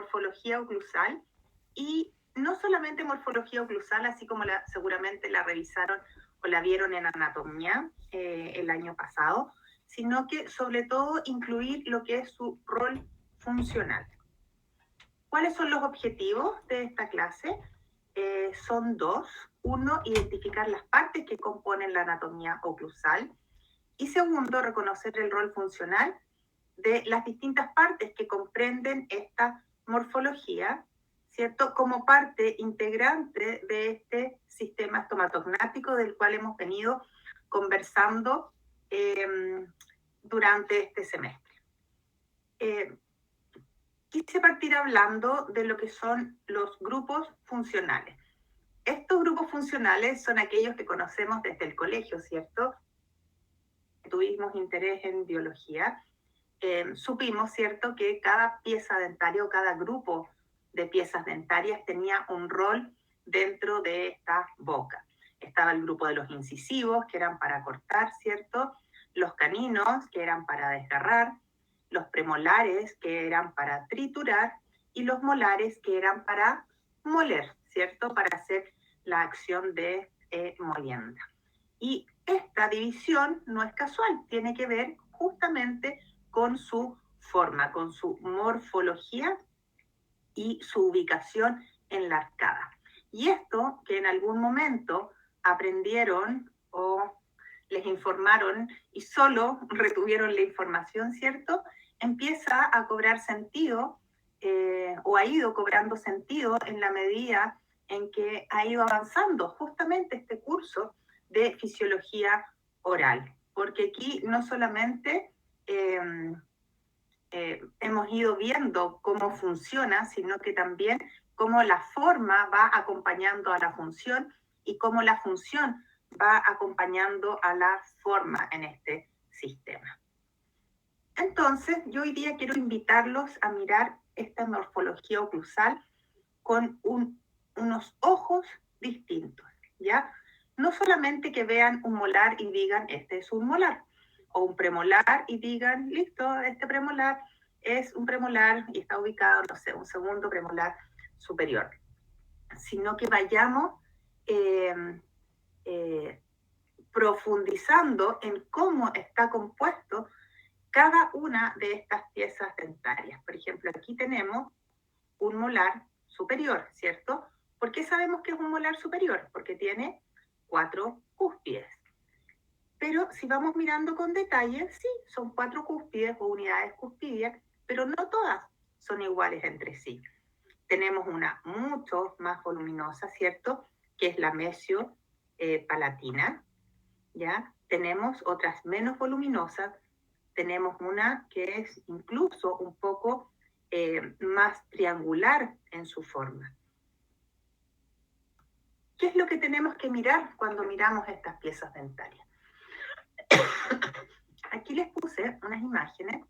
morfología oclusal, y no solamente morfología oclusal, así como seguramente la revisaron o la vieron en anatomía el año pasado, sino que sobre todo incluir lo que es su rol funcional. ¿Cuáles son los objetivos de esta clase? Son dos. Uno, identificar las partes que componen la anatomía oclusal. Y segundo, reconocer el rol funcional de las distintas partes que comprenden esta morfología, ¿cierto? Como parte integrante de este sistema estomatognático del cual hemos venido conversando durante este semestre. Quise partir hablando de lo que son los grupos funcionales. Estos grupos funcionales son aquellos que conocemos desde el colegio, ¿cierto? Tuvimos interés en biología. Supimos, ¿cierto?, que cada pieza dentaria o cada grupo de piezas dentarias tenía un rol dentro de esta boca. Estaba el grupo de los incisivos, que eran para cortar, ¿cierto? Los caninos, que eran para desgarrar, los premolares, que eran para triturar, y los molares, que eran para moler, ¿cierto?, para hacer la acción de molienda. Y esta división no es casual, tiene que ver justamente con su forma, con su morfología y su ubicación en la arcada. Y esto que en algún momento aprendieron o les informaron y solo retuvieron la información, ¿cierto?, empieza a cobrar sentido o ha ido cobrando sentido en la medida en que ha ido avanzando justamente este curso de fisiología oral. Porque aquí no solamente hemos ido viendo cómo funciona, sino que también cómo la forma va acompañando a la función y cómo la función va acompañando a la forma en este sistema. Entonces, yo hoy día quiero invitarlos a mirar esta morfología oclusal con unos ojos distintos, ¿ya? No solamente que vean un molar y digan, este es un molar, o un premolar y digan, listo, este premolar es un premolar y está ubicado, no sé, un segundo premolar superior, sino que vayamos profundizando en cómo está compuesto cada una de estas piezas dentarias. Por ejemplo, aquí tenemos un molar superior, ¿cierto? ¿Por qué sabemos que es un molar superior? Porque tiene 4 cúspides. Pero si vamos mirando con detalle, sí, son 4 cúspides o unidades cuspidias, pero no todas son iguales entre sí. Tenemos una mucho más voluminosa, ¿cierto?, que es la mesio-palatina, ¿ya? Tenemos otras menos voluminosas, tenemos una que es incluso un poco más triangular en su forma. ¿Qué es lo que tenemos que mirar cuando miramos estas piezas dentarias? Aquí les puse unas imágenes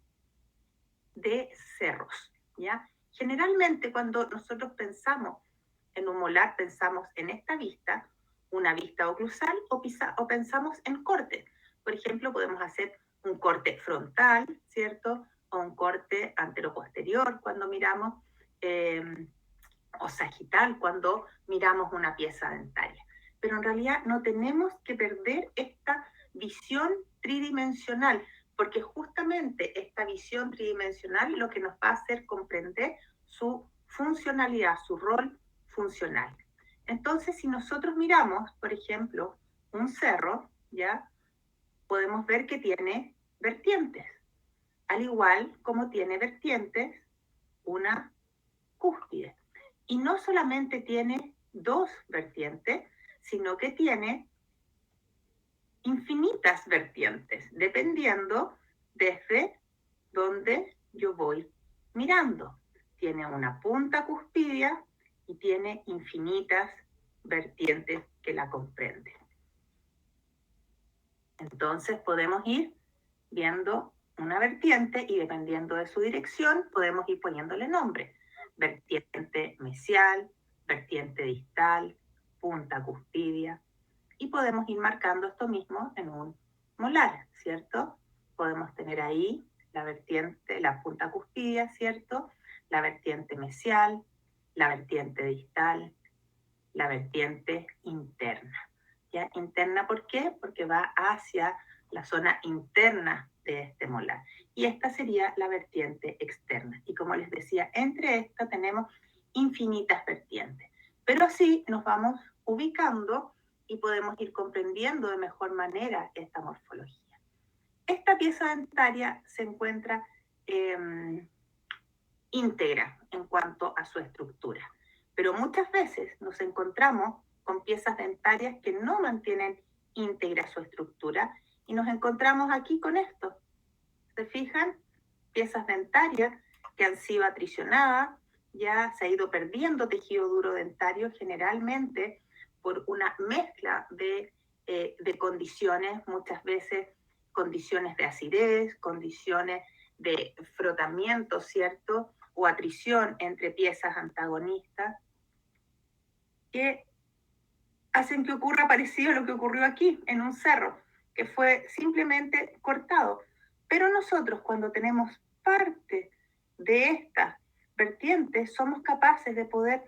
de cerros, ¿ya? Generalmente cuando nosotros pensamos en un molar, pensamos en esta vista, una vista oclusal, o pensamos en cortes. Por ejemplo, podemos hacer un corte frontal, ¿cierto?, o un corte anteroposterior cuando miramos, o sagital cuando miramos una pieza dentaria. Pero en realidad no tenemos que perder esta visión tridimensional, porque justamente esta visión tridimensional lo que nos va a hacer comprender su funcionalidad, su rol funcional. Entonces, si nosotros miramos, por ejemplo, un cerro, ¿ya?, podemos ver que tiene vertientes, al igual como tiene vertientes una cúspide. Y no solamente tiene 2 vertientes, sino que tiene infinitas vertientes, dependiendo desde donde yo voy mirando. Tiene una punta cuspidia y tiene infinitas vertientes que la comprenden. Entonces podemos ir viendo una vertiente y dependiendo de su dirección podemos ir poniéndole nombre. Vertiente mesial, vertiente distal, punta cuspidia, y podemos ir marcando esto mismo en un molar, ¿cierto? Podemos tener ahí la vertiente, la punta cuspidia, ¿cierto? la vertiente mesial, la vertiente distal, la vertiente interna. ¿Ya? Interna, ¿por qué? Porque va hacia la zona interna de este molar. Y esta sería la vertiente externa. Y como les decía, entre esta tenemos infinitas vertientes. Pero así nos vamos ubicando y podemos ir comprendiendo de mejor manera esta morfología. Esta pieza dentaria se encuentra íntegra en cuanto a su estructura. Pero muchas veces nos encontramos con piezas dentarias que no mantienen íntegra su estructura y nos encontramos aquí con esto. ¿Se fijan? Piezas dentarias que han sido atricionadas, ya se ha ido perdiendo tejido duro dentario generalmente por una mezcla de condiciones, muchas veces condiciones de acidez, condiciones de frotamiento, ¿cierto? O atrición entre piezas antagonistas que hacen que ocurra parecido a lo que ocurrió aquí, en un cerro, que fue simplemente cortado. Pero nosotros, cuando tenemos parte de esta vertiente, somos capaces de poder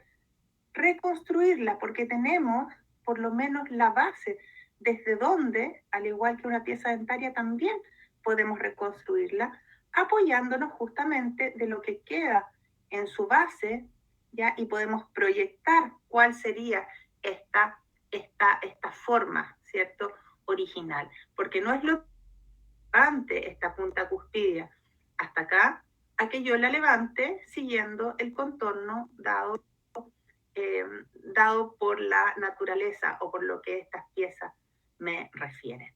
reconstruirla, porque tenemos por lo menos la base, desde donde, al igual que una pieza dentaria, también podemos reconstruirla, apoyándonos justamente de lo que queda en su base, ¿ya? Y podemos proyectar cuál sería esta forma, ¿cierto? Original, porque no es lo levante esta punta cuspidia hasta acá, a que yo la levante siguiendo el contorno dado por la naturaleza o por lo que estas piezas me refieren.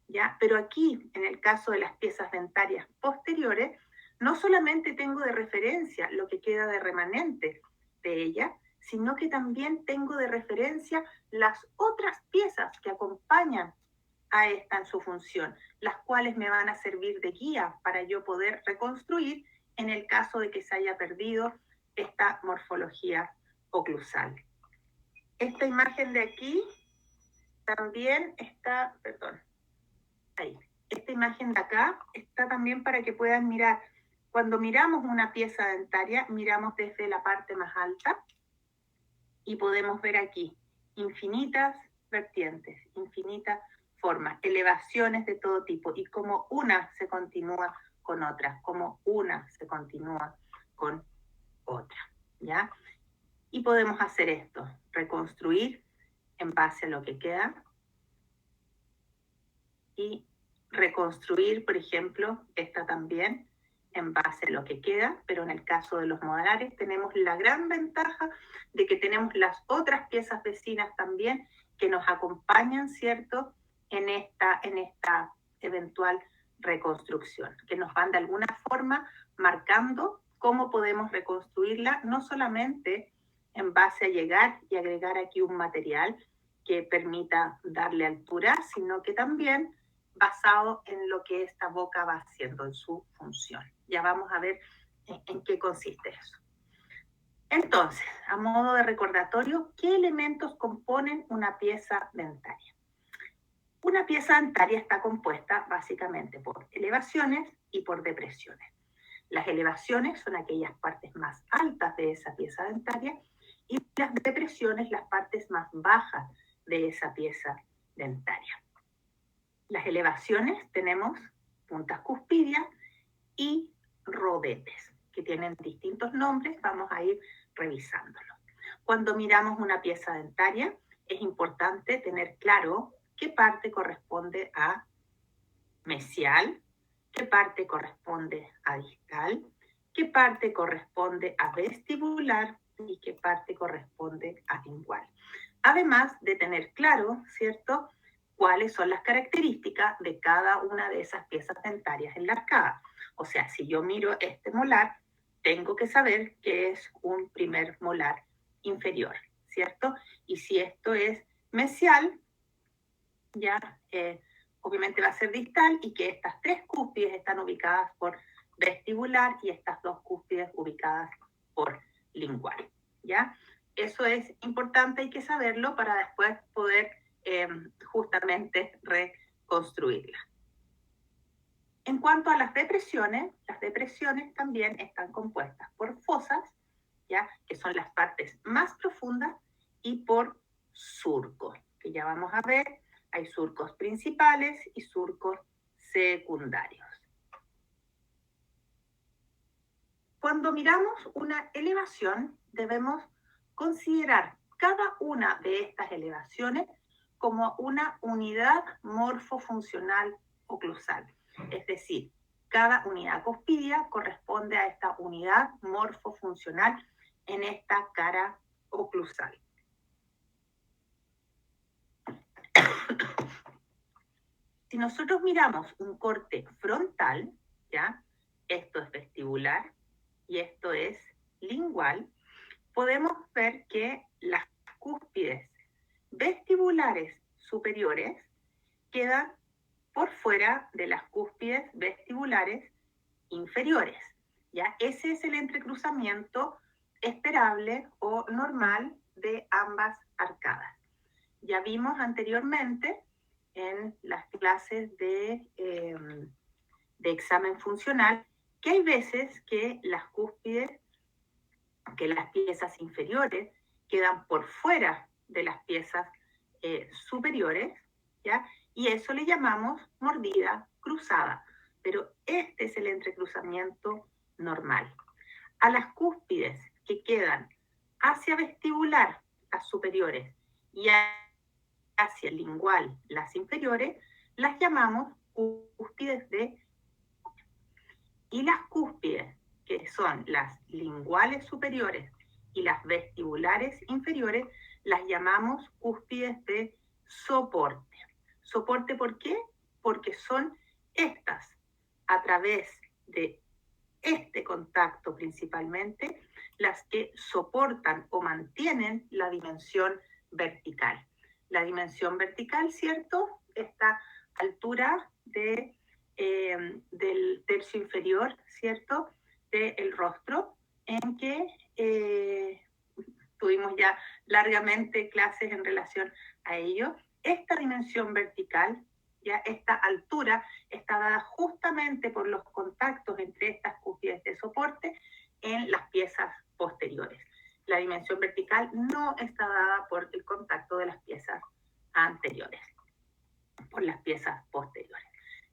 ¿Ya? Pero aquí, en el caso de las piezas dentarias posteriores, no solamente tengo de referencia lo que queda de remanente de ella, sino que también tengo de referencia las otras piezas que acompañan a esta en su función, las cuales me van a servir de guía para yo poder reconstruir en el caso de que se haya perdido esta morfología oclusal. Esta imagen de aquí también está, perdón, ahí. Esta imagen de acá está también para que puedan mirar. Cuando miramos una pieza dentaria, miramos desde la parte más alta y podemos ver aquí infinitas vertientes, infinitas formas, elevaciones de todo tipo y como una se continúa con otra, como una se continúa con otra, ¿ya? Y podemos hacer esto, reconstruir en base a lo que queda y reconstruir, por ejemplo, esta también en base a lo que queda, pero en el caso de los molares tenemos la gran ventaja de que tenemos las otras piezas vecinas también que nos acompañan, ¿cierto?, en esta eventual reconstrucción, que nos van de alguna forma marcando cómo podemos reconstruirla, no solamente en base a llegar y agregar aquí un material que permita darle altura, sino que también basado en lo que esta boca va haciendo en su función. Ya vamos a ver en qué consiste eso. Entonces, a modo de recordatorio, ¿qué elementos componen una pieza dentaria? Una pieza dentaria está compuesta básicamente por elevaciones y por depresiones. Las elevaciones son aquellas partes más altas de esa pieza dentaria y las depresiones las partes más bajas de esa pieza dentaria. Las elevaciones tenemos puntas cuspidias y rodetes, que tienen distintos nombres, vamos a ir revisándolo. Cuando miramos una pieza dentaria, es importante tener claro qué parte corresponde a mesial, qué parte corresponde a distal, qué parte corresponde a vestibular y qué parte corresponde a lingual. Además de tener claro, ¿cierto?, cuáles son las características de cada una de esas piezas dentarias enlarcadas. O sea, si yo miro este molar, tengo que saber que es un primer molar inferior, ¿cierto? Y si esto es mesial, ya obviamente va a ser distal y que estas tres cúspides están ubicadas por vestibular y estas dos cúspides ubicadas por lingual, ¿ya? Eso es importante, hay que saberlo para después poder justamente reconstruirla. En cuanto a las depresiones también están compuestas por fosas, ¿ya? Que son las partes más profundas, y por surcos, que ya vamos a ver. Hay surcos principales y surcos secundarios. Cuando miramos una elevación, debemos considerar cada una de estas elevaciones como una unidad morfofuncional oclusal. Es decir, cada unidad cuspidia corresponde a esta unidad morfofuncional en esta cara oclusal. Si nosotros miramos un corte frontal, ¿ya? Esto es vestibular y esto es lingual, podemos ver que las cúspides vestibulares superiores quedan por fuera de las cúspides vestibulares inferiores. ¿Ya? Ese es el entrecruzamiento esperable o normal de ambas arcadas. Ya vimos anteriormente en las clases de examen funcional que hay veces que las cúspides, que las piezas inferiores quedan por fuera de las piezas superiores, ¿ya? Y eso le llamamos mordida cruzada, pero este es el entrecruzamiento normal. A las cúspides que quedan hacia vestibular, las superiores, y hacia lingual, las inferiores, las llamamos cúspides de... Y las cúspides, que son las linguales superiores y las vestibulares inferiores, las llamamos cúspides de soporte. ¿Soporte por qué? Porque son estas, a través de este contacto principalmente, las que soportan o mantienen la dimensión vertical. La dimensión vertical, ¿cierto? Esta altura del tercio inferior, ¿cierto? Del rostro, en que tuvimos ya largamente clases en relación a ello. Esta dimensión vertical, ya esta altura, está dada justamente por los contactos entre estas cúspides de soporte en las piezas posteriores. La dimensión vertical no está dada por el contacto de las piezas anteriores, por las piezas posteriores.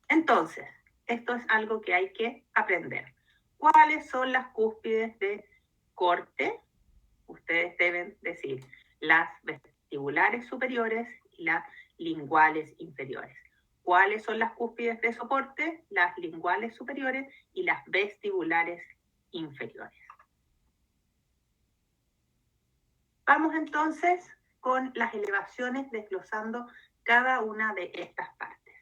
Entonces, esto es algo que hay que aprender. ¿Cuáles son las cúspides de corte? Ustedes deben decir las vestibulares superiores y las linguales inferiores. ¿Cuáles son las cúspides de soporte? Las linguales superiores y las vestibulares inferiores. Vamos entonces con las elevaciones, desglosando cada una de estas partes.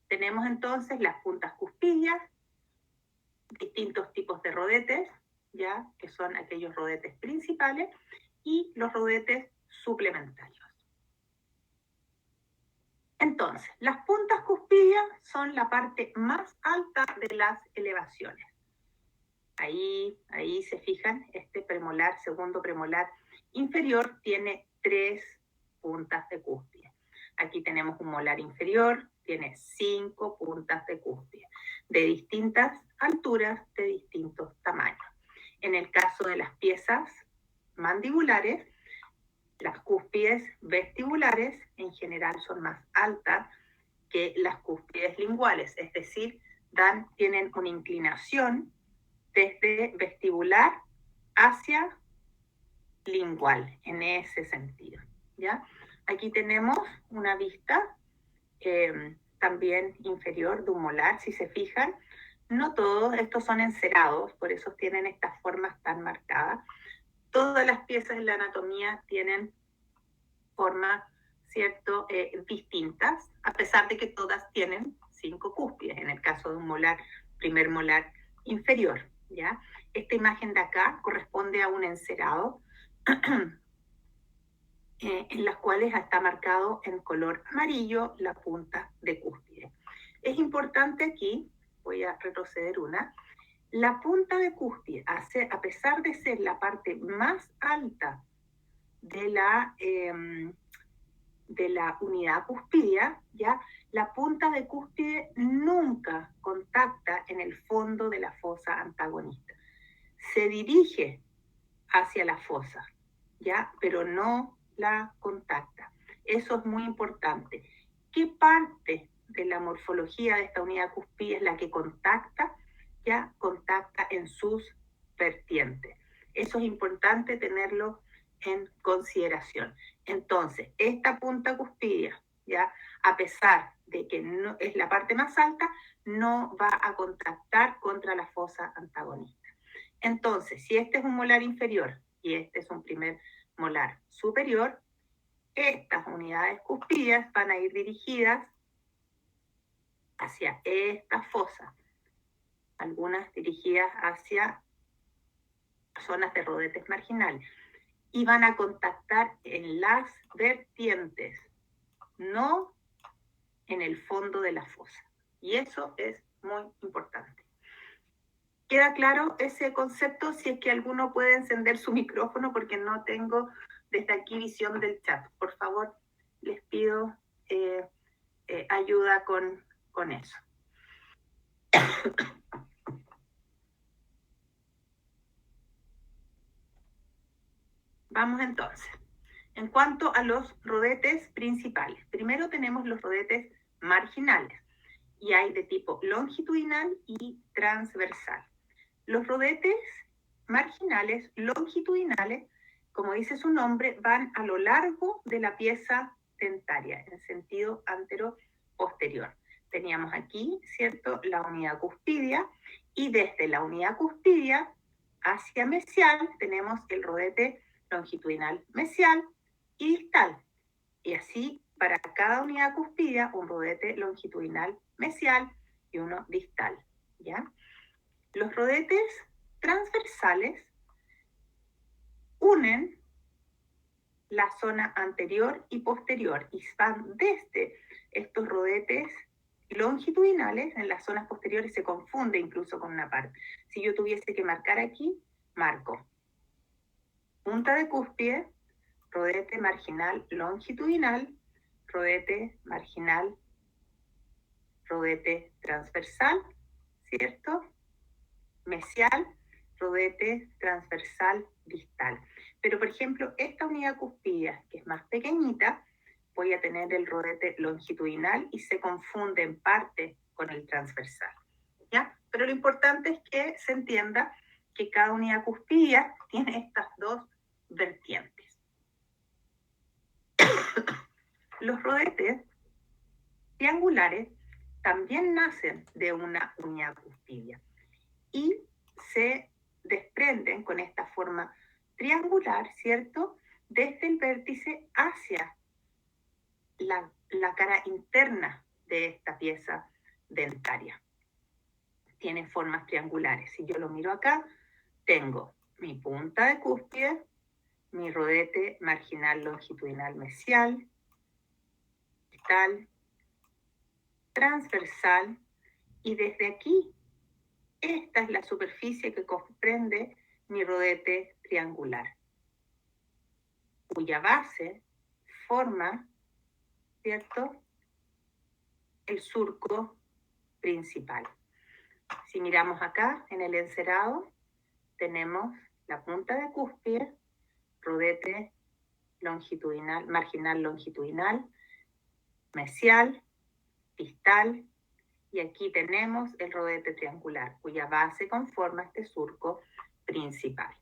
Tenemos entonces las puntas cuspidias, distintos tipos de rodetes, ya que son aquellos rodetes principales, y los rodetes suplementarios. Entonces, las puntas cuspidias son la parte más alta de las elevaciones. Ahí se fijan, este premolar, segundo premolar inferior, tiene 3 puntas de cúspide. Aquí tenemos un molar inferior, tiene 5 puntas de cúspide, de distintas alturas, de distintos tamaños. En el caso de las piezas mandibulares, las cúspides vestibulares en general son más altas que las cúspides linguales, es decir, tienen una inclinación desde vestibular hacia lingual, en ese sentido, ¿ya? Aquí tenemos una vista también inferior de un molar, si se fijan. No todos estos son encerados, por eso tienen estas formas tan marcadas. Todas las piezas en la anatomía tienen formas, ¿cierto?, distintas, a pesar de que todas tienen 5 cúspides, en el caso de un molar, primer molar inferior, ¿ya? Esta imagen de acá corresponde a un encerado en las cuales está marcado en color amarillo la punta de cúspide. Es importante aquí, voy a retroceder una, la punta de cúspide, a pesar de ser la parte más alta de la de la unidad cuspidia, ¿ya? La punta de cúspide nunca contacta en el fondo de la fosa antagonista. Se dirige hacia la fosa, ¿ya? Pero no la contacta. Eso es muy importante. ¿Qué parte de la morfología de esta unidad cuspide es la que contacta? Ya contacta en sus vertientes. Eso es importante tenerlo en consideración. Entonces, esta punta cuspidia, ya, a pesar de que no es la parte más alta, no va a contactar contra la fosa antagonista. Entonces, si este es un molar inferior y este es un primer molar superior, estas unidades cuspidias van a ir dirigidas hacia esta fosa, algunas dirigidas hacia zonas de rodetes marginales, y van a contactar en las vertientes, no en el fondo de la fosa. Y eso es muy importante. ¿Queda claro ese concepto? Si es que alguno puede encender su micrófono, porque no tengo desde aquí visión del chat. Por favor, les pido ayuda con eso. Vamos entonces. En cuanto a los rodetes principales, primero tenemos los rodetes marginales y hay de tipo longitudinal y transversal. Los rodetes marginales longitudinales, como dice su nombre, van a lo largo de la pieza dentaria, en sentido antero-posterior. Teníamos aquí, ¿cierto?, la unidad cuspidia, y desde la unidad cuspidia hacia mesial tenemos el rodete longitudinal mesial y distal. Y así, para cada unidad cuspidia, un rodete longitudinal mesial y uno distal, ¿ya? Los rodetes transversales unen la zona anterior y posterior y van desde estos rodetes longitudinales, en las zonas posteriores se confunde incluso con una parte. Si yo tuviese que marcar aquí, marco punta de cúspide, rodete marginal longitudinal, rodete marginal, rodete transversal, ¿cierto? Mesial, rodete transversal distal. Pero, por ejemplo, esta unidad cuspidia, que es más pequeñita, voy a tener el rodete longitudinal y se confunde en parte con el transversal, ¿ya? Pero lo importante es que se entienda que cada unidad cuspidia tiene estas dos vertientes. Los rodetes triangulares también nacen de una unidad cuspidia y se desprenden con esta forma triangular, ¿cierto?, desde el vértice hacia la cara interna de esta pieza dentaria. Tienen formas triangulares. Si yo lo miro acá, tengo mi punta de cúspide, mi rodete marginal longitudinal mesial, distal, transversal, y desde aquí, esta es la superficie que comprende mi rodete triangular, cuya base forma, ¿cierto?, el surco principal. Si miramos acá en el encerado, tenemos la punta de cúspide, rodete longitudinal, marginal longitudinal, mesial, distal, y aquí tenemos el rodete triangular, cuya base conforma este surco principal.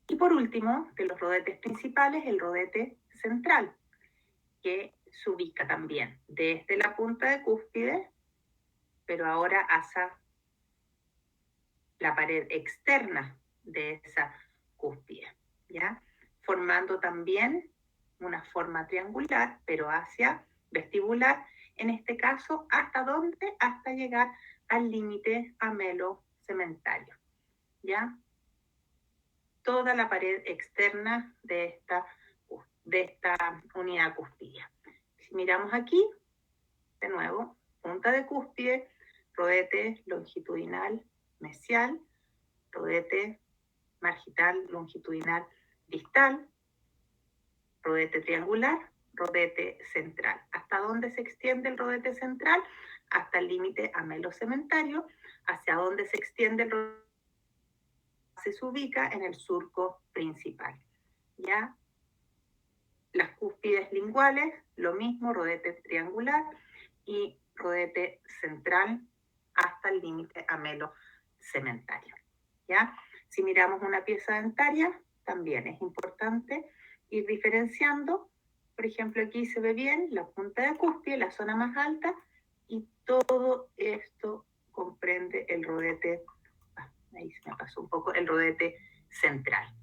Y por último, de los rodetes principales, el rodete central, que se ubica también desde la punta de cúspide, pero ahora hacia la pared externa de esa cúspide, ¿ya? Formando también una forma triangular, pero hacia vestibular, en este caso, ¿hasta dónde? Hasta llegar al límite amelo-cementario, ¿ya? Toda la pared externa de esta unidad cuspidia. Si miramos aquí, de nuevo, punta de cúspide, rodete longitudinal mesial, rodete marginal longitudinal distal, rodete triangular, rodete central. ¿Hasta dónde se extiende el rodete central? Hasta el límite amelocementario. ¿Hacia dónde se extiende el rodete? Se ubica en el surco principal. ¿Ya? Las cúspides linguales, lo mismo, rodete triangular y rodete central hasta el límite amelocementario. ¿Ya? Si miramos una pieza dentaria, también es importante ir diferenciando. Por ejemplo, aquí se ve bien la punta de cúspide, la zona más alta, y todo esto comprende el rodete, ahí se me pasó un poco, el rodete central.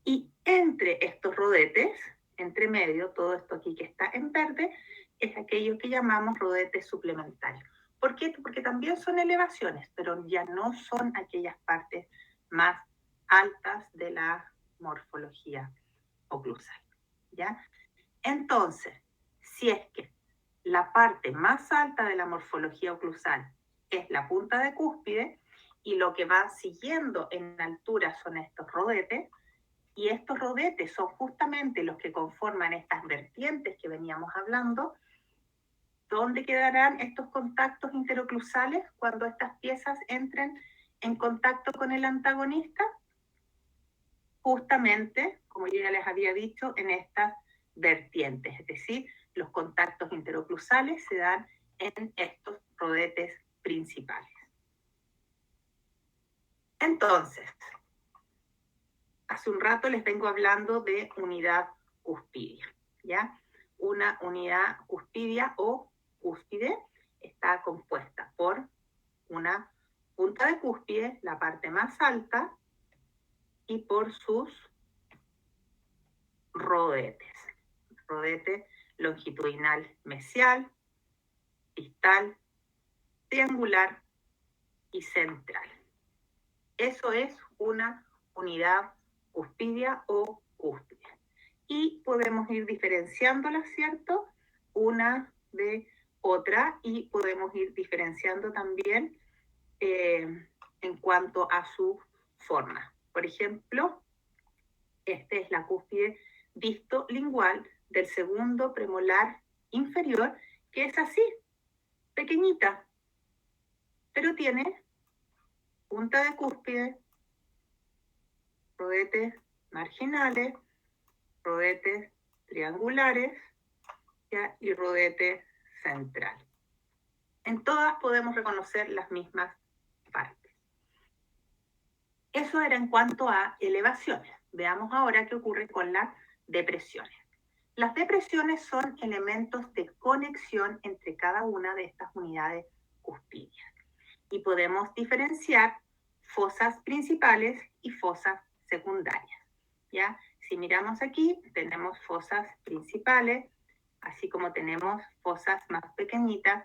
Y entre estos rodetes, entre medio, todo esto aquí que está en verde, es aquello que llamamos rodete suplementario. ¿Por qué? Porque también son elevaciones, pero ya no son aquellas partes más altas de la morfología oclusal. ¿Ya? Entonces, si es que la parte más alta de la morfología oclusal es la punta de cúspide y lo que va siguiendo en altura son estos rodetes, y estos rodetes son justamente los que conforman estas vertientes que veníamos hablando. ¿Dónde quedarán estos contactos interoclusales cuando estas piezas entren en contacto con el antagonista? Justamente, como yo ya les había dicho, en estas vertientes, es decir, los contactos interoclusales se dan en estos rodetes principales. Entonces, hace un rato les vengo hablando de unidad cuspidia, ¿ya? Una unidad cuspidia o cúspide está compuesta por una punta de cúspide, la parte más alta, y por sus rodetes. Rodete longitudinal mesial, distal, triangular y central. Eso es una unidad cuspidia o cúspide. Y podemos ir diferenciándolas, ¿cierto? Una de otra, y podemos ir diferenciando también en cuanto a su forma. Por ejemplo, esta es la cúspide distolingual del segundo premolar inferior, que es así, pequeñita, pero tiene punta de cúspide, rodetes marginales, rodetes triangulares, ¿ya? Y rodete central. En todas podemos reconocer las mismas partes. Eso era en cuanto a elevaciones. Veamos ahora qué ocurre con las depresiones. Las depresiones son elementos de conexión entre cada una de estas unidades cuspidias. Y podemos diferenciar fosas principales y fosas secundarias. ¿Ya? Si miramos aquí, tenemos fosas principales, así como tenemos fosas más pequeñitas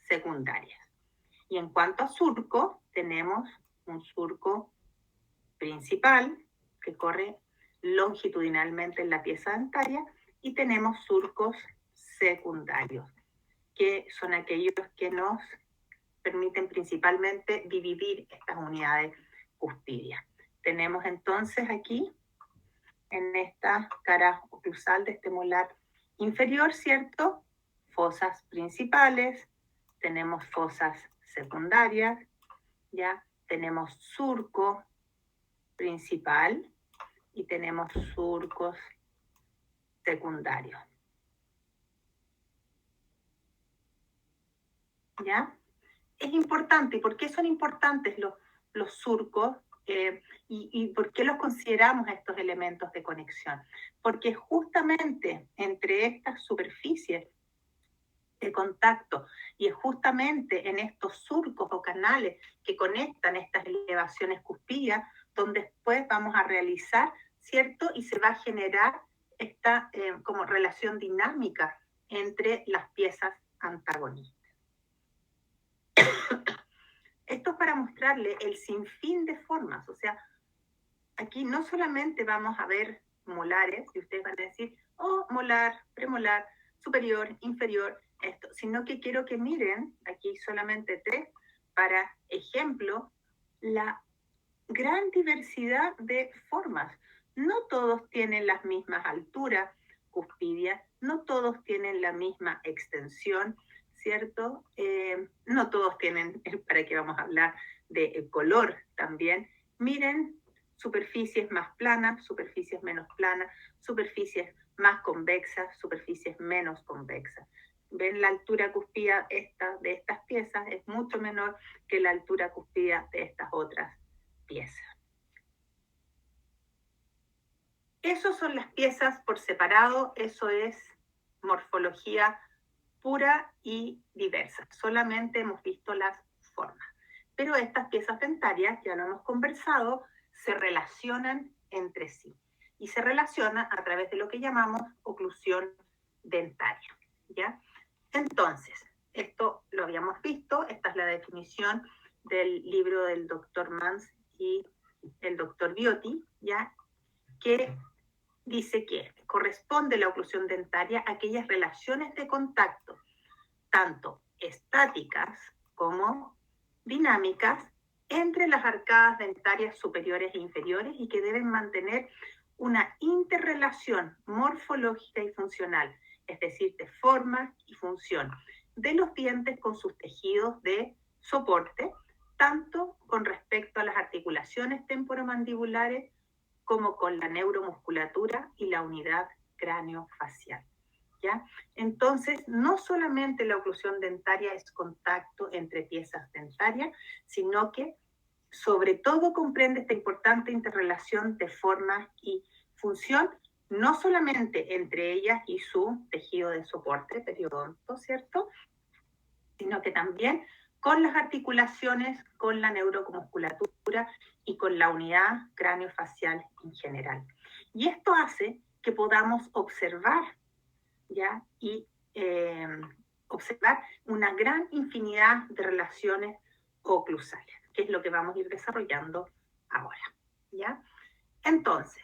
secundarias. Y en cuanto a surco, tenemos un surco principal que corre longitudinalmente en la pieza dentaria, y tenemos surcos secundarios, que son aquellos que nos permiten principalmente dividir estas unidades cuspidias. Tenemos entonces aquí, en esta cara oclusal de este molar inferior, ¿cierto? Fosas principales, tenemos fosas secundarias, ¿ya? Tenemos surco principal y tenemos surcos secundarios. ¿Ya? Es importante. ¿Por qué son importantes los surcos? ¿Y por qué los consideramos estos elementos de conexión? Porque justamente entre estas superficies de contacto y es justamente en estos surcos o canales que conectan estas elevaciones cuspidias donde después vamos a realizar, ¿cierto? Y se va a generar esta como relación dinámica entre las piezas antagonistas. Esto es para mostrarle el sinfín de formas, o sea, aquí no solamente vamos a ver molares, y ustedes van a decir, oh, molar, premolar, superior, inferior, esto, sino que quiero que miren, aquí solamente 3, para ejemplo, la gran diversidad de formas. No todos tienen las mismas alturas cuspidias, no todos tienen la misma extensión, ¿cierto? No todos tienen, para qué vamos a hablar de color también. Miren, superficies más planas, superficies menos planas, superficies más convexas, superficies menos convexas. Ven, la altura cuspida de estas piezas es mucho menor que la altura cuspida de estas otras piezas. Esas son las piezas por separado, eso es morfología pura y diversa. Solamente hemos visto las formas. Pero estas piezas dentarias, ya lo hemos conversado, se relacionan entre sí. Y se relacionan a través de lo que llamamos oclusión dentaria. ¿Ya? Entonces, esto lo habíamos visto, esta es la definición del libro del doctor Mans y el doctor Biotti, ¿ya? Que dice que corresponde la oclusión dentaria a aquellas relaciones de contacto, tanto estáticas como dinámicas, entre las arcadas dentarias superiores e inferiores y que deben mantener una interrelación morfológica y funcional, es decir, de forma y función de los dientes con sus tejidos de soporte, tanto con respecto a las articulaciones temporomandibulares como con la neuromusculatura y la unidad craneofacial. ¿Ya? Entonces, no solamente la oclusión dentaria es contacto entre piezas dentarias, sino que sobre todo comprende esta importante interrelación de forma y función, no solamente entre ellas y su tejido de soporte, periodonto, ¿cierto? Sino que también con las articulaciones, con la neuromusculatura y con la unidad craneofacial en general. Y esto hace que podamos observar, ¿ya? Y observar una gran infinidad de relaciones oclusales, que es lo que vamos a ir desarrollando ahora, ¿ya? Entonces,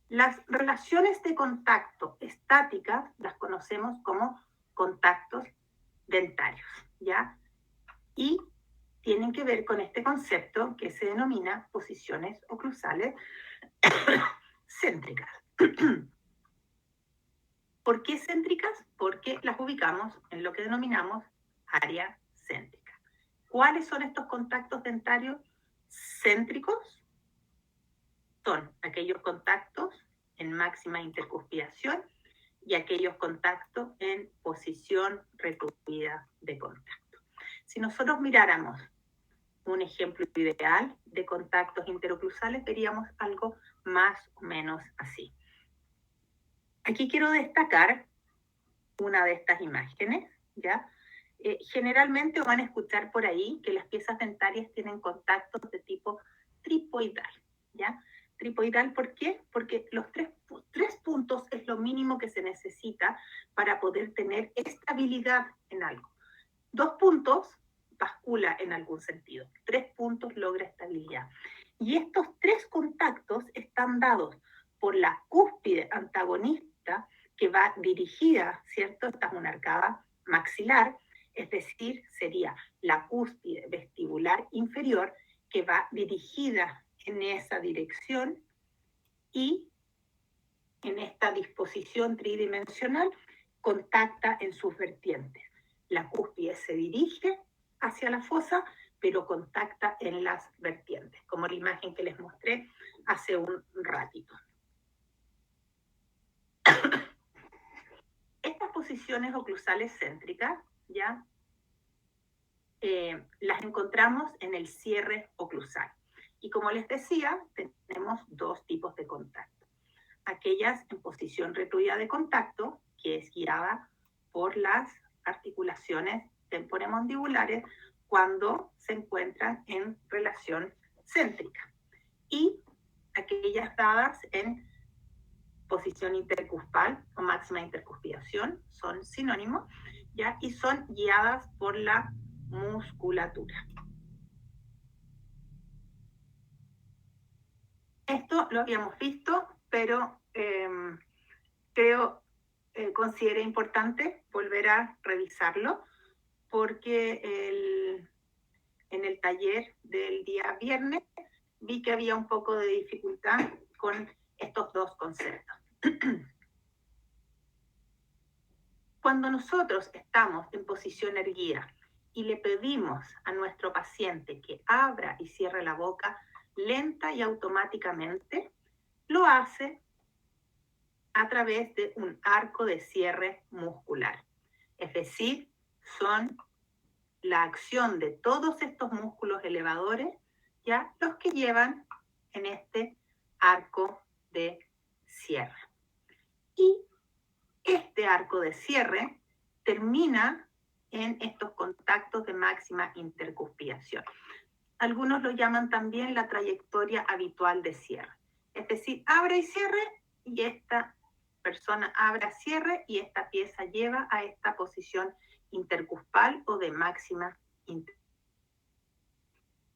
las relaciones de contacto estáticas las conocemos como contactos dentarios, ¿ya? Y tienen que ver con este concepto que se denomina posiciones oclusales céntricas. ¿Por qué céntricas? Porque las ubicamos en lo que denominamos área céntrica. ¿Cuáles son estos contactos dentarios céntricos? Son aquellos contactos en máxima intercuspidación y aquellos contactos en posición recluida de contacto. Si nosotros miráramos un ejemplo ideal de contactos interoclusales, veríamos algo más o menos así. Aquí quiero destacar una de estas imágenes, ¿ya? Generalmente van a escuchar por ahí que las piezas dentarias tienen contactos de tipo tripoidal, ¿ya? Tripoidal, ¿por qué? Porque los tres puntos es lo mínimo que se necesita para poder tener estabilidad en algo. 2 puntos bascula en algún sentido, 3 puntos logra estabilidad. Y estos 3 contactos están dados por la cúspide antagonista que va dirigida, ¿cierto? Esta es una arcada maxilar, es decir, sería la cúspide vestibular inferior que va dirigida en esa dirección y en esta disposición tridimensional contacta en sus vertientes. La cúspide se dirige hacia la fosa, pero contacta en las vertientes, como la imagen que les mostré hace un ratito. Estas posiciones oclusales céntricas, ¿ya? Las encontramos en el cierre oclusal. Y como les decía, tenemos 2 tipos de contacto. Aquellas en posición recluida de contacto, que es guiada por las articulaciones temporomandibulares cuando se encuentran en relación céntrica. Y aquellas dadas en posición intercuspal o máxima intercuspidación, son sinónimos, ¿ya? Y son guiadas por la musculatura. Esto lo habíamos visto, pero consideré importante volver a revisarlo porque en el taller del día viernes vi que había un poco de dificultad con estos dos conceptos. Cuando nosotros estamos en posición erguida y le pedimos a nuestro paciente que abra y cierre la boca lenta y automáticamente, lo hace a través de un arco de cierre muscular. Es decir, son la acción de todos estos músculos elevadores, ya los que llevan en este arco de cierre. Y este arco de cierre termina en estos contactos de máxima intercuspidación. Algunos lo llaman también la trayectoria habitual de cierre. Es decir, abre y cierre, y esta persona abre, cierre, y esta pieza lleva a esta posición intercuspal o de máxima intercuspidación.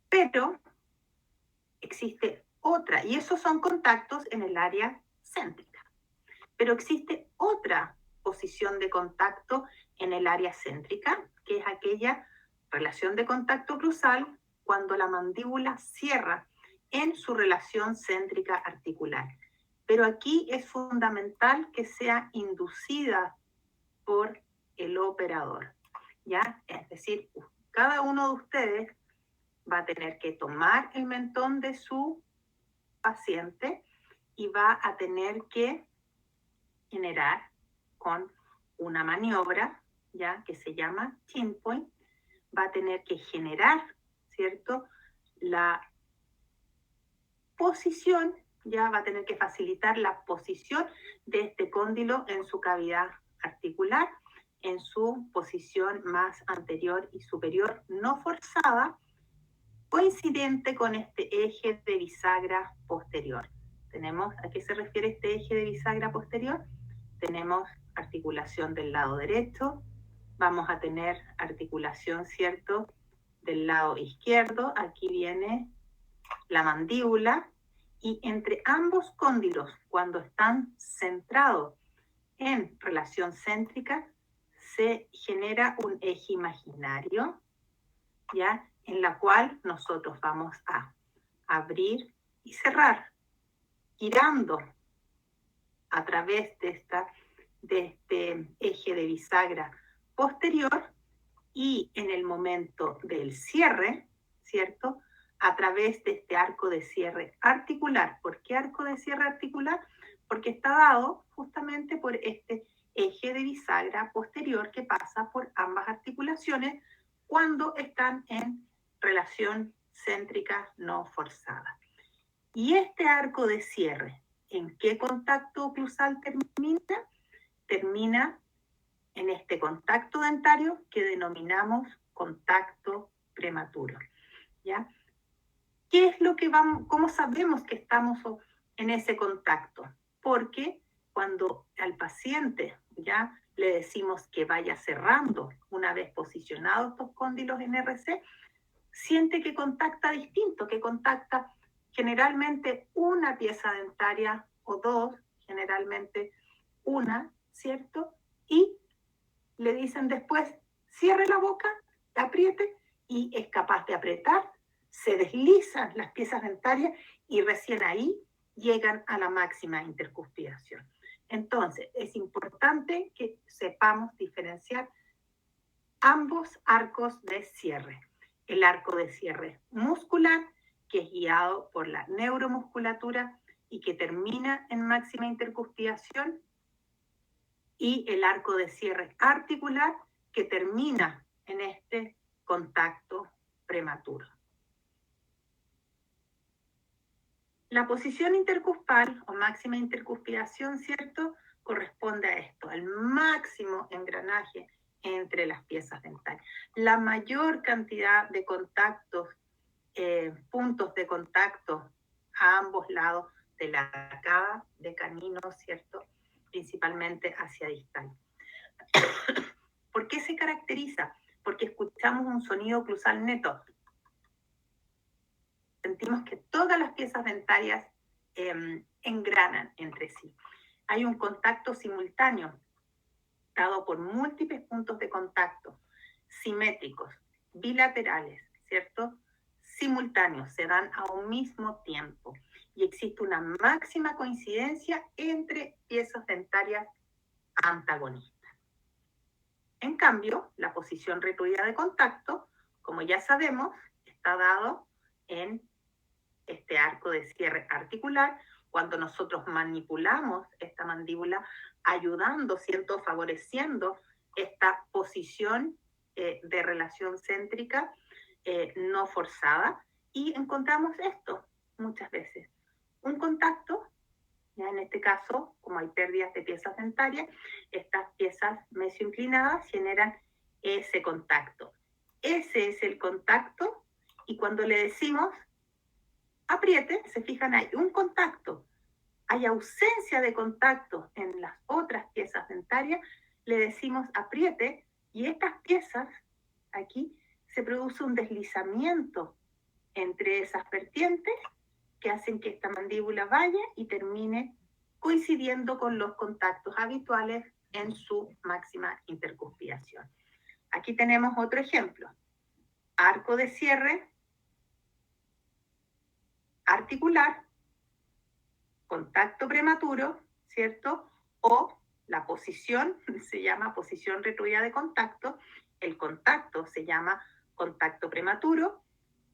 Pero existe otra, y esos son contactos en el área céntrica. Pero existe otra posición de contacto en el área céntrica, que es aquella relación de contacto cruzal cuando la mandíbula cierra en su relación céntrica articular. Pero aquí es fundamental que sea inducida por el operador, ¿ya? Es decir, cada uno de ustedes va a tener que tomar el mentón de su paciente y va a tener que generar con una maniobra, ya que se llama chin point, va a tener que generar, ¿cierto? La posición, ya va a tener que facilitar la posición de este cóndilo en su cavidad articular, en su posición más anterior y superior, no forzada, coincidente con este eje de bisagra posterior. Tenemos, ¿a qué se refiere este eje de bisagra posterior? Tenemos articulación del lado derecho, vamos a tener articulación, ¿cierto?, del lado izquierdo, aquí viene la mandíbula, y entre ambos cóndilos, cuando están centrados en relación céntrica, se genera un eje imaginario, ¿ya?, en la cual nosotros vamos a abrir y cerrar, girando a través de este eje de bisagra posterior, y en el momento del cierre, ¿cierto?, a través de este arco de cierre articular. ¿Por qué arco de cierre articular? Porque está dado justamente por este eje de bisagra posterior que pasa por ambas articulaciones cuando están en relación céntrica no forzada. Y este arco de cierre, ¿en qué contacto oclusal termina? Termina en este contacto dentario que denominamos contacto prematuro, ¿ya? ¿Qué es lo que vamos, cómo sabemos que estamos en ese contacto? Porque cuando al paciente ya le decimos que vaya cerrando una vez posicionados estos cóndilos en RC, siente que contacta distinto, que contacta generalmente una pieza dentaria o dos, generalmente una, ¿cierto? Y le dicen después, cierre la boca, apriete, y es capaz de apretar, se deslizan las piezas dentarias y recién ahí llegan a la máxima intercuspidación. Entonces, es importante que sepamos diferenciar ambos arcos de cierre. El arco de cierre muscular, que es guiado por la neuromusculatura y que termina en máxima intercuspidación, y el arco de cierre articular, que termina en este contacto prematuro. La posición intercuspal o máxima intercuspidación, ¿cierto?, corresponde a esto, al máximo engranaje entre las piezas dentarias. La mayor cantidad de contactos, puntos de contacto a ambos lados de la arcada de canino, ¿cierto?, principalmente hacia distal. ¿Por qué se caracteriza? Porque escuchamos un sonido oclusal neto. Sentimos que todas las piezas dentarias engranan entre sí. Hay un contacto simultáneo dado por múltiples puntos de contacto, simétricos, bilaterales, ¿cierto? simultáneos, se dan a un mismo tiempo y existe una máxima coincidencia entre piezas dentarias antagonistas. En cambio, la posición retruida de contacto, como ya sabemos, está dado en este arco de cierre articular, cuando nosotros manipulamos esta mandíbula, ayudando, ¿cierto?, favoreciendo esta posición de relación céntrica no forzada, y encontramos esto muchas veces. Un contacto, ya en este caso, como hay pérdidas de piezas dentarias, estas piezas mesioinclinadas generan ese contacto. Ese es el contacto, y cuando le decimos apriete, se fijan, hay un contacto, hay ausencia de contacto en las otras piezas dentarias, le decimos apriete, y estas piezas, aquí, se produce un deslizamiento entre esas vertientes que hacen que esta mandíbula vaya y termine coincidiendo con los contactos habituales en su máxima intercuspidación. Aquí tenemos otro ejemplo. Arco de cierre articular, contacto prematuro, ¿cierto? O la posición se llama posición retruida de contacto, el contacto se llama contacto prematuro.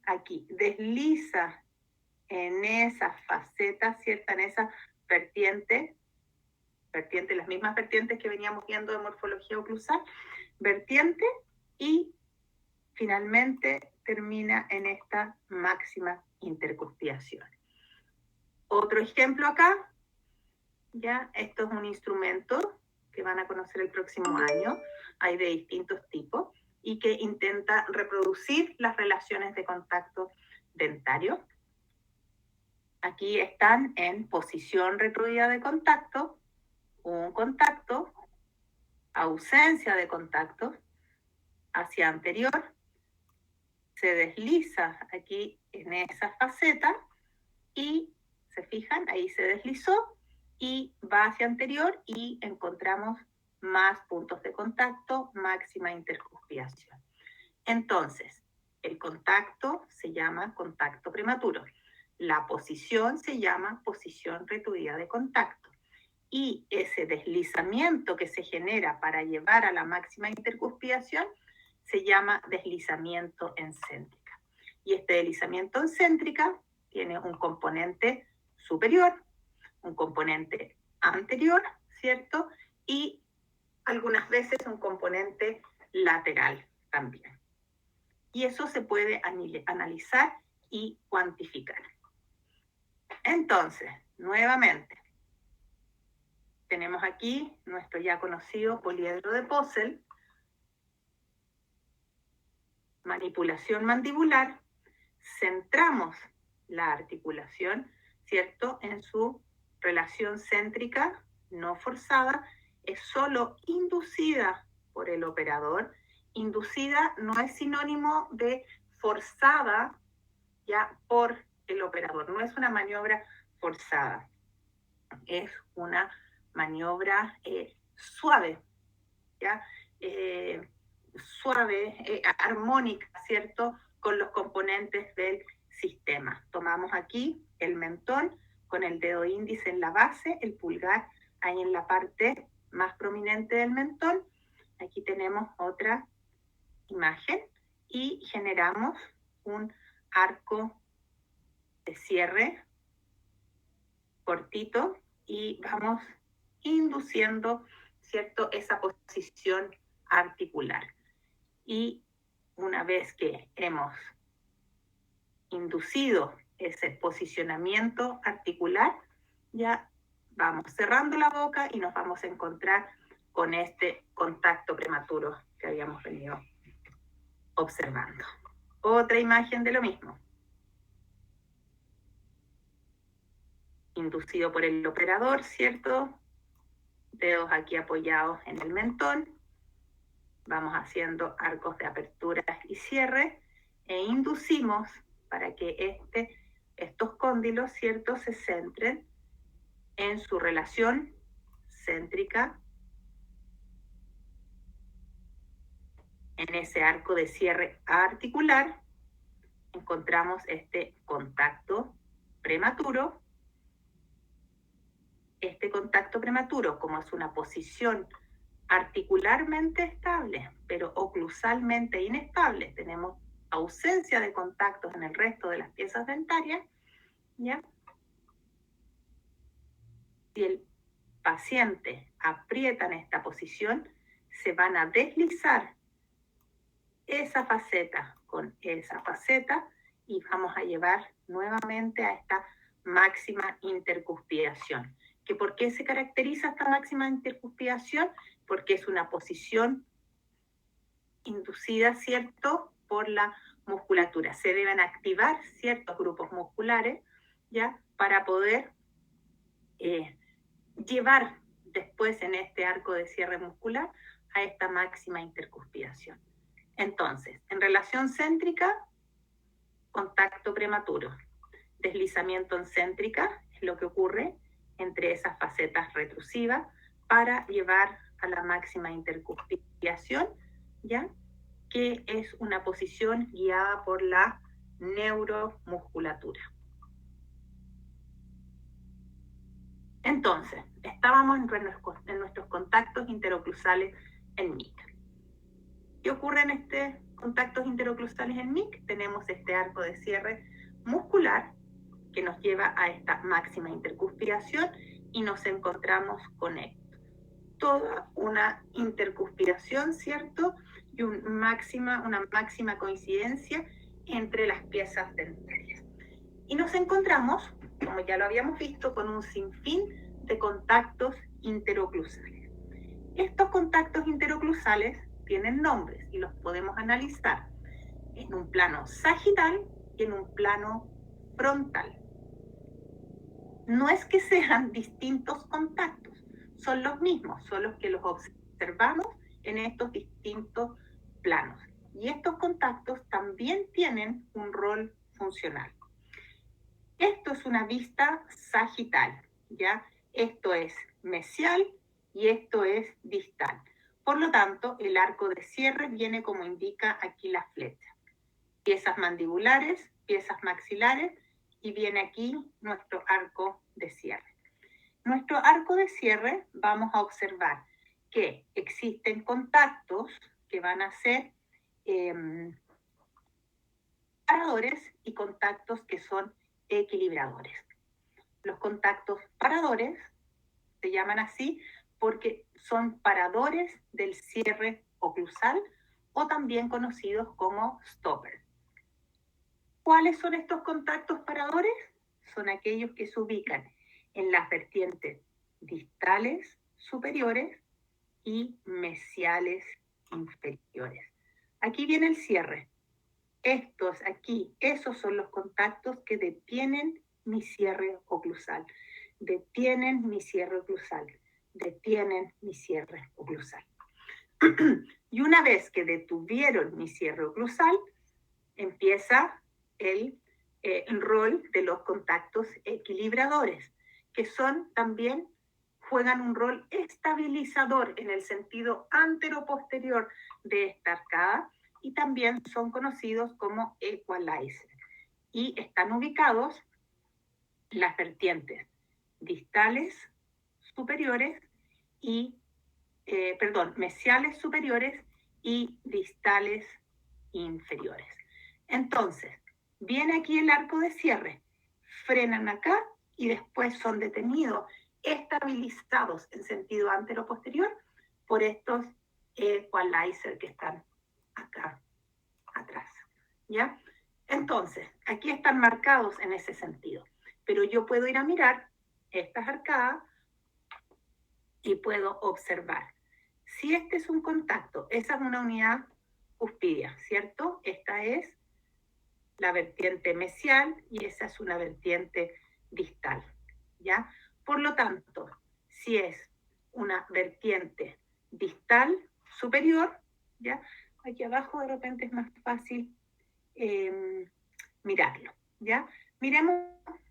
Aquí desliza en esa faceta, ¿cierto? En esa vertiente, las mismas vertientes que veníamos viendo de morfología oclusal, vertiente, y finalmente termina en esta máxima intercuspidación. Otro ejemplo acá, ya, esto es un instrumento que van a conocer el próximo año, hay de distintos tipos, y que intenta reproducir las relaciones de contacto dentario. Aquí están en posición retruida de contacto, un contacto, ausencia de contacto, hacia anterior, se desliza aquí en esa faceta y se fijan, ahí se deslizó y va hacia anterior y encontramos más puntos de contacto, máxima intercuspidación. Entonces, el contacto se llama contacto prematuro. La posición se llama posición retruida de contacto. Y ese deslizamiento que se genera para llevar a la máxima intercuspidación se llama deslizamiento en céntrica. Y este deslizamiento en céntrica tiene un componente superior, un componente anterior, ¿cierto? Y algunas veces un componente lateral también. Y eso se puede analizar y cuantificar. Entonces, nuevamente, tenemos aquí nuestro ya conocido poliedro de Possel, manipulación mandibular, centramos la articulación, ¿cierto?, en su relación céntrica no forzada, es solo inducida por el operador. Inducida no es sinónimo de forzada ya por el operador, no es una maniobra forzada, es una maniobra suave, ¿ya? Suave, armónica, ¿cierto?, con los componentes del sistema. Tomamos aquí el mentón con el dedo índice en la base, el pulgar ahí en la parte más prominente del mentón. Aquí tenemos otra imagen y generamos un arco de cierre cortito y vamos induciendo, ¿cierto?, esa posición articular. Y una vez que hemos inducido ese posicionamiento articular, ya vamos cerrando la boca y nos vamos a encontrar con este contacto prematuro que habíamos venido observando. Otra imagen de lo mismo. Inducido por el operador, ¿cierto? Dedos aquí apoyados en el mentón. Vamos haciendo arcos de apertura y cierre e inducimos para que estos cóndilos, ¿cierto?, se centren en su relación céntrica, en ese arco de cierre articular, encontramos este contacto prematuro. Este contacto prematuro, como es una posición articularmente estable, pero oclusalmente inestable, tenemos ausencia de contactos en el resto de las piezas dentarias, ¿ya? Si el paciente aprieta en esta posición, se van a deslizar esa faceta con esa faceta y vamos a llevar nuevamente a esta máxima intercuspidación. ¿Que por qué se caracteriza esta máxima intercuspidación? Porque es una posición inducida, ¿cierto?, por la musculatura. Se deben activar ciertos grupos musculares, ¿ya?, para poder llevar después en este arco de cierre muscular a esta máxima intercuspidación. Entonces, en relación céntrica, contacto prematuro. Deslizamiento en céntrica es lo que ocurre entre esas facetas retrusivas para llevar a la máxima intercuspidación, ¿ya?, que es una posición guiada por la neuromusculatura. Entonces, estábamos en nuestros contactos interoclusales en MIC. ¿Qué ocurre en estos contactos interoclusales en MIC? Tenemos este arco de cierre muscular que nos lleva a esta máxima intercuspidación y nos encontramos con esto. Toda una intercuspidación, ¿cierto? Y una máxima coincidencia entre las piezas dentarias. Y nos encontramos, como ya lo habíamos visto, con un sinfín de contactos interoclusales. Estos contactos interoclusales tienen nombres y los podemos analizar en un plano sagital y en un plano frontal. No es que sean distintos contactos, son los mismos, son los que los observamos en estos distintos planos. Y estos contactos también tienen un rol funcional. Esto es una vista sagital, ¿ya? Esto es mesial y esto es distal. Por lo tanto, el arco de cierre viene como indica aquí la flecha. Piezas mandibulares, piezas maxilares, y viene aquí nuestro arco de cierre. Nuestro arco de cierre vamos a observar que existen contactos que van a ser paradores y contactos que son equilibradores. Los contactos paradores se llaman así porque son paradores del cierre oclusal o también conocidos como stopper. ¿Cuáles son estos contactos paradores? Son aquellos que se ubican en las vertientes distales superiores y mesiales inferiores. Aquí viene el cierre. Estos aquí, esos son los contactos que detienen mi cierre oclusal. Detienen mi cierre oclusal. Detienen mi cierre oclusal. Y una vez que detuvieron mi cierre oclusal, empieza el rol de los contactos equilibradores, que son también, juegan un rol estabilizador en el sentido antero-posterior de esta arcada y también son conocidos como equalizer. Y están ubicados en las vertientes distales superiores y, mesiales superiores y distales inferiores. Entonces, viene aquí el arco de cierre, frenan acá y después son detenidos, estabilizados en sentido antero-posterior por estos equalizer que están acá atrás, ¿ya? Entonces, aquí están marcados en ese sentido, pero yo puedo ir a mirar estas arcadas y puedo observar. Si este es un contacto, esa es una unidad cuspidia, ¿cierto? Esta es la vertiente mesial y esa es una vertiente distal, ¿ya? Por lo tanto, si es una vertiente distal superior, ¿ya? Aquí abajo de repente es más fácil mirarlo, ¿ya?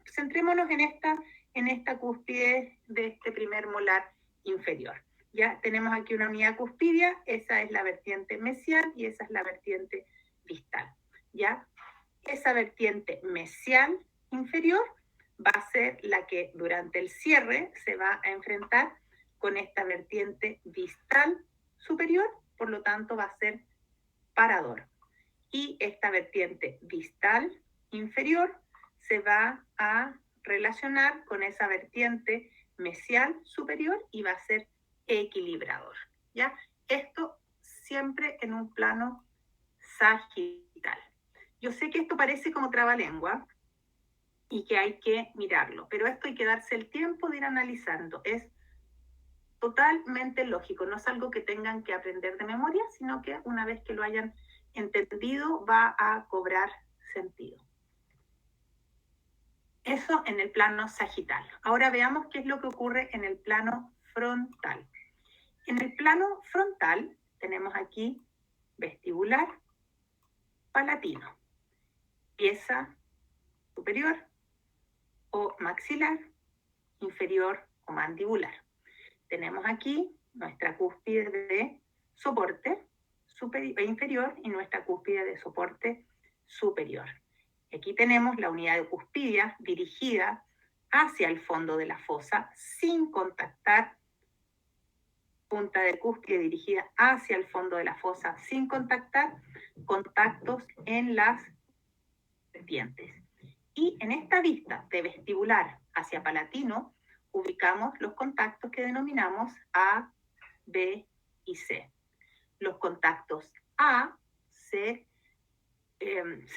Centrémonos en esta cúspide de este primer molar inferior. Ya tenemos aquí una unidad cuspidia, esa es la vertiente mesial y esa es la vertiente distal, ¿ya? Esa vertiente mesial inferior va a ser la que durante el cierre se va a enfrentar con esta vertiente distal superior, por lo tanto va a ser parador. Y esta vertiente distal inferior se va a relacionar con esa vertiente mesial superior y va a ser equilibrador. ¿Ya? Esto siempre en un plano sagital. Yo sé que esto parece como trabalengua y que hay que mirarlo, pero esto hay que darse el tiempo de ir analizando. Es totalmente lógico, no es algo que tengan que aprender de memoria, sino que una vez que lo hayan entendido va a cobrar sentido. Eso en el plano sagital. Ahora veamos qué es lo que ocurre en el plano frontal. En el plano frontal tenemos aquí vestibular, palatino, pieza superior o maxilar, inferior o mandibular. Tenemos aquí nuestra cúspide de soporte inferior y nuestra cúspide de soporte superior. Aquí tenemos la unidad de cuspidia dirigida hacia el fondo de la fosa sin contactar, punta de cúspide dirigida hacia el fondo de la fosa sin contactar contactos en las vertientes. Y en esta vista de vestibular hacia palatino ubicamos los contactos que denominamos A, B y C. Los contactos A se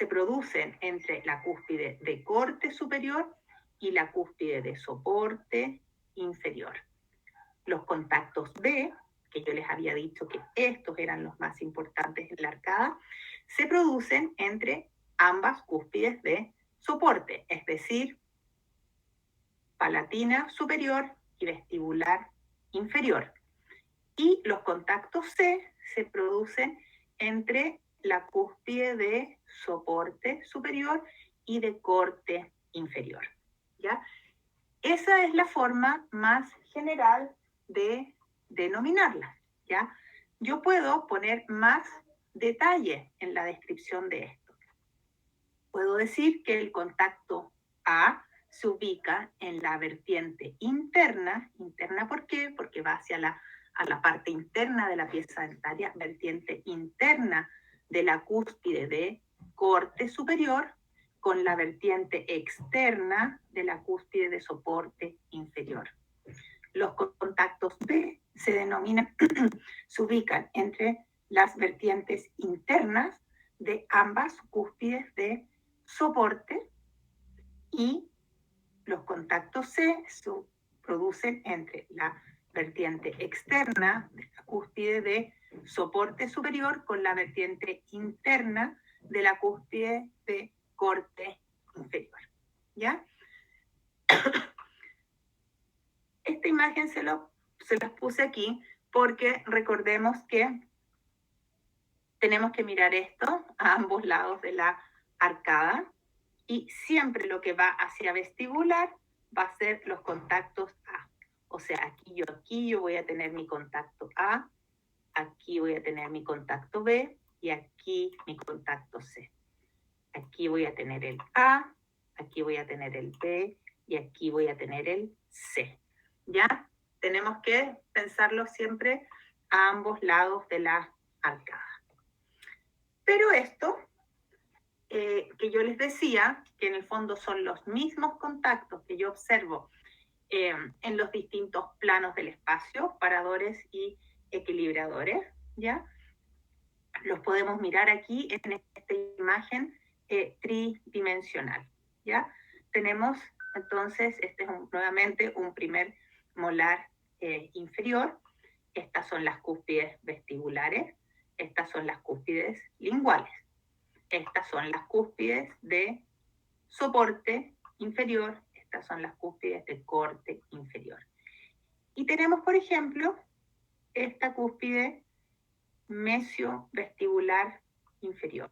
producen entre la cúspide de corte superior y la cúspide de soporte inferior. Los contactos B, que yo les había dicho que estos eran los más importantes en la arcada, se producen entre ambas cúspides de soporte, es decir, palatina superior y vestibular inferior. Y los contactos C se producen entre la cúspide de soporte superior y de corte inferior. ¿Ya? Esa es la forma más general de denominarlas. ¿Ya? Yo puedo poner más detalle en la descripción de esto. Puedo decir que el contacto A se ubica en la vertiente interna. ¿Interna por qué? Porque va hacia a la parte interna de la pieza dentaria, vertiente interna de la cúspide de corte superior con la vertiente externa de la cúspide de soporte inferior. Los contactos B se denominan, se ubican entre las vertientes internas de ambas cúspides de soporte y los contactos C se producen entre la vertiente externa de la cúspide de soporte superior con la vertiente interna de la cúspide de corte inferior. ¿Ya? Esta imagen se las puse aquí porque recordemos que tenemos que mirar esto a ambos lados de la arcada y siempre lo que va hacia vestibular va a ser los contactos A. O sea, aquí yo voy a tener mi contacto A, aquí voy a tener mi contacto B y aquí mi contacto C. Aquí voy a tener el A, aquí voy a tener el B y aquí voy a tener el C. ¿Ya? Tenemos que pensarlo siempre a ambos lados de la arcada. Pero esto que yo les decía, que en el fondo son los mismos contactos que yo observo en los distintos planos del espacio, paradores y equilibradores, ¿ya? Los podemos mirar aquí en esta imagen tridimensional, ¿ya? Tenemos entonces, este es nuevamente un primer molar inferior. Estas son las cúspides vestibulares, estas son las cúspides linguales. Estas son las cúspides de soporte inferior, estas son las cúspides de corte inferior. Y tenemos, por ejemplo, esta cúspide mesiovestibular inferior.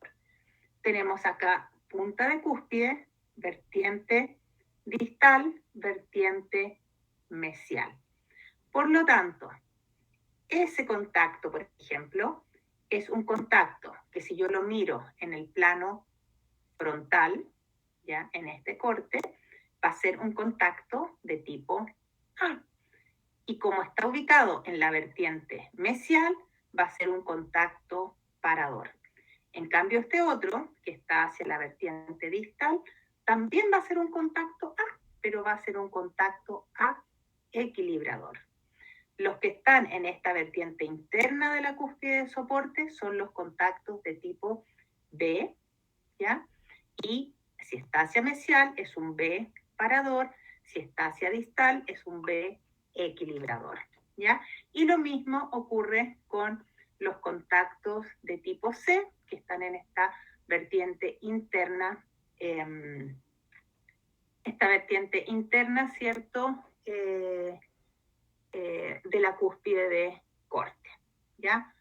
Tenemos acá punta de cúspide, vertiente distal, vertiente mesial. Por lo tanto, ese contacto, por ejemplo, es un contacto que si yo lo miro en el plano frontal, ya en este corte, va a ser un contacto de tipo A. Y como está ubicado en la vertiente mesial, va a ser un contacto parador. En cambio, este otro, que está hacia la vertiente distal, también va a ser un contacto A, pero va a ser un contacto A equilibrador. Los que están en esta vertiente interna de la cúspide de soporte son los contactos de tipo B, ¿ya? Y si está hacia mesial es un B parador, si está hacia distal es un B equilibrador, ¿ya? Y lo mismo ocurre con los contactos de tipo C, que están en esta vertiente interna, ¿cierto? De la cúspide de corte, ¿ya?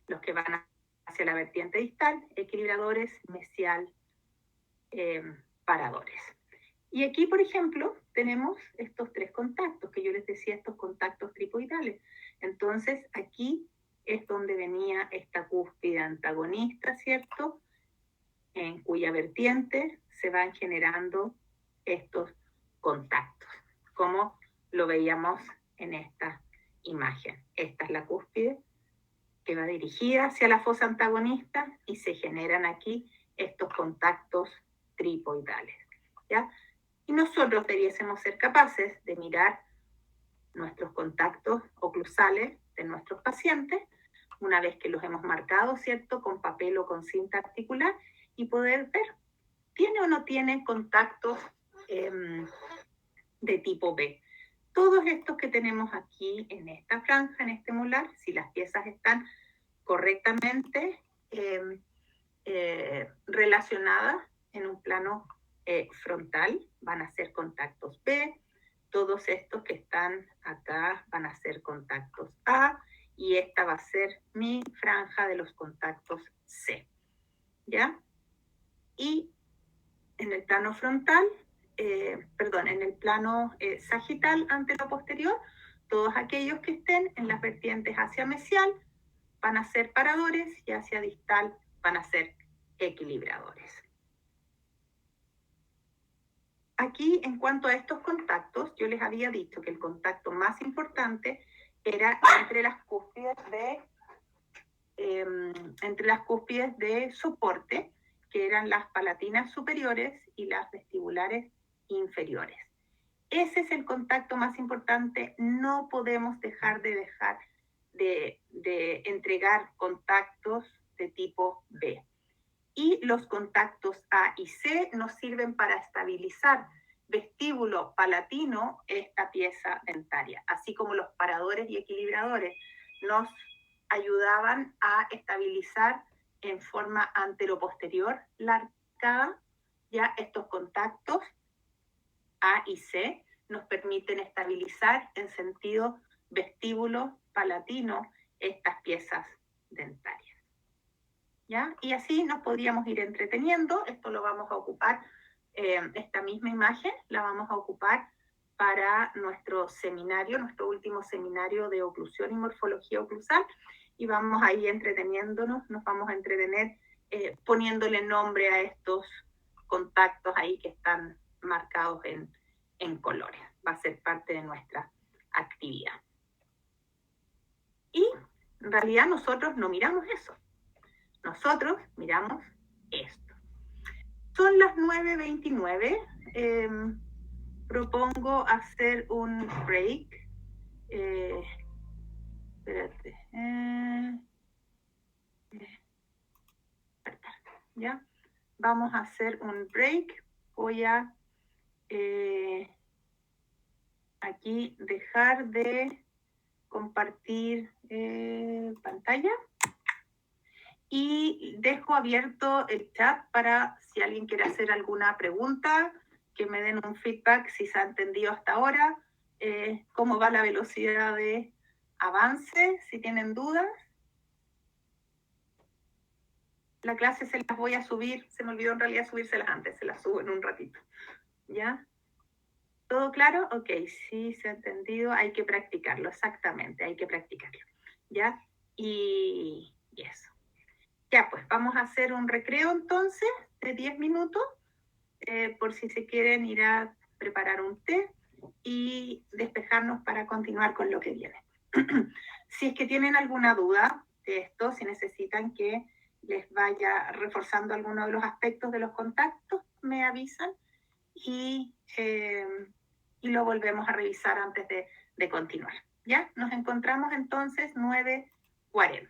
Los que van hacia la vertiente distal, equilibradores, mesial, paradores. Y aquí, por ejemplo, tenemos estos tres contactos, que yo les decía, estos contactos tricoidales. Entonces, aquí es donde venía esta cúspide antagonista, ¿cierto? En cuya vertiente se van generando estos contactos, como lo veíamos en esta imagen. Esta es la cúspide que va dirigida hacia la fosa antagonista y se generan aquí estos contactos tricoidales, ¿ya? Y nosotros debiésemos ser capaces de mirar nuestros contactos oclusales de nuestros pacientes, una vez que los hemos marcado, ¿cierto?, con papel o con cinta articular, y poder ver, ¿tiene o no tiene contactos de tipo B? Todos estos que tenemos aquí en esta franja, en este molar, si las piezas están correctamente relacionadas en un plano frontal, van a ser contactos B. Todos estos que están acá van a ser contactos A, y esta va a ser mi franja de los contactos C, ¿ya? Y en el plano frontal, en el plano sagital antero-posterior, todos aquellos que estén en las vertientes hacia mesial van a ser paradores y hacia distal van a ser equilibradores. Aquí, en cuanto a estos contactos, yo les había dicho que el contacto más importante era entre las cúspides de soporte, que eran las palatinas superiores y las vestibulares inferiores. Ese es el contacto más importante. No podemos dejar de entregar contactos de tipo B. Y los contactos A y C nos sirven para estabilizar vestíbulo palatino, esta pieza dentaria, así como los paradores y equilibradores nos ayudaban a estabilizar en anteroposterior antero-posterior la arcada. Ya estos contactos A y C nos permiten estabilizar en sentido vestíbulo palatino estas piezas dentarias, ¿ya? Y así nos podríamos ir entreteniendo. Esto lo vamos a ocupar, esta misma imagen la vamos a ocupar para nuestro seminario, nuestro último seminario de oclusión y morfología oclusal, y vamos a ir entreteniéndonos, nos vamos a entretener poniéndole nombre a estos contactos ahí que están marcados en colores. Va a ser parte de nuestra actividad. Y en realidad nosotros no miramos eso. Nosotros miramos esto. Son las 9:29. Propongo hacer un break. Espérate. ¿Ya? Vamos a hacer un break. Voy a aquí dejar de compartir pantalla. Y dejo abierto el chat para si alguien quiere hacer alguna pregunta, que me den un feedback si se ha entendido hasta ahora, cómo va la velocidad de avance, si tienen dudas. La clase se las voy a subir, se me olvidó en realidad subírselas antes, se las subo en un ratito. ¿Ya? ¿Todo claro? Ok, sí, se ha entendido, hay que practicarlo, exactamente, hay que practicarlo. ¿Ya? Y eso. Ya, pues vamos a hacer un recreo entonces. de 10 minutos, por si se quieren ir a preparar un té y despejarnos para continuar con lo que viene. Si es que tienen alguna duda de esto, si necesitan que les vaya reforzando alguno de los aspectos de los contactos, me avisan y lo volvemos a revisar antes de continuar. ¿Ya? Nos encontramos entonces 9:40.